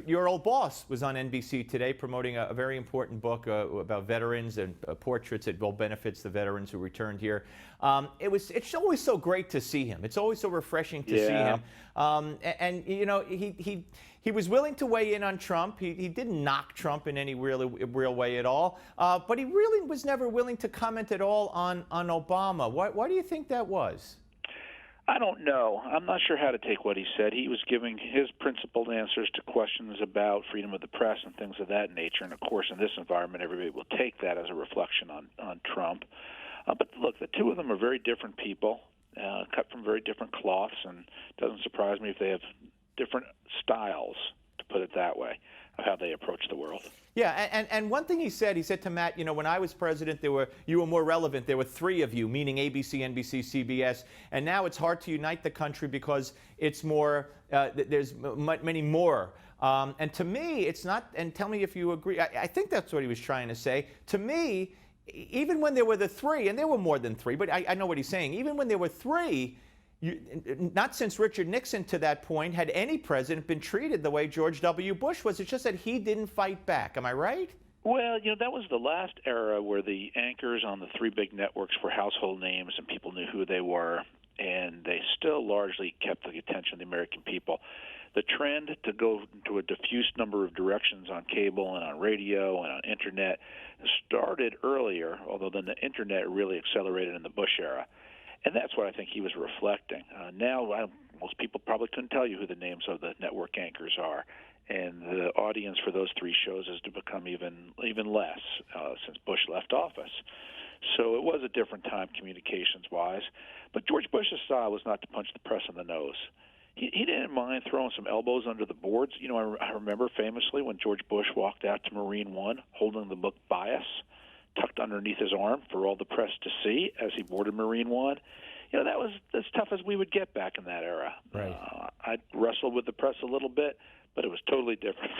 your old boss was on NBC today promoting a very important book about veterans and portraits that will benefits the veterans who returned here. It's always so great to see him. It's always so refreshing to see him. And you know, he was willing to weigh in on Trump. He didn't knock Trump in any real way at all. But he really was never willing to comment at all on Obama. Why do you think that was? I don't know. I'm not sure how to take what he said. He was giving his principled answers to questions about freedom of the press and things of that nature. And, of course, in this environment, everybody will take that as a reflection on Trump. But, look, the two of them are very different people, cut from very different cloths, and it doesn't surprise me if they have different styles, to put it that way, of how they approach the world. Yeah, and one thing he said to Matt, you know, when I was president, you were more relevant. There were three of you, meaning ABC, NBC, CBS, and now it's hard to unite the country because it's more, there's many more. And to me, it's not, and tell me if you agree, I think that's what he was trying to say. To me, even when there were the three, and there were more than three, but I know what he's saying, even when there were three, not since Richard Nixon to that point had any president been treated the way George W. Bush was. It's just that he didn't fight back. Am I right? Well, you know, that was the last era where the anchors on the three big networks were household names and people knew who they were, and they still largely kept the attention of the American people. The trend to go into a diffuse number of directions on cable and on radio and on Internet started earlier, although then the Internet really accelerated in the Bush era. And that's what I think he was reflecting. Now, most people probably couldn't tell you who the names of the network anchors are, and the audience for those three shows has to become even less since Bush left office. So it was a different time communications-wise. But George Bush's style was not to punch the press in the nose. He didn't mind throwing some elbows under the boards. You know, I remember famously when George Bush walked out to Marine One holding the book Bias tucked underneath his arm for all the press to see as he boarded Marine One. You know, that was as tough as we would get back in that era. Right. I wrestled with the press a little bit, but it was totally different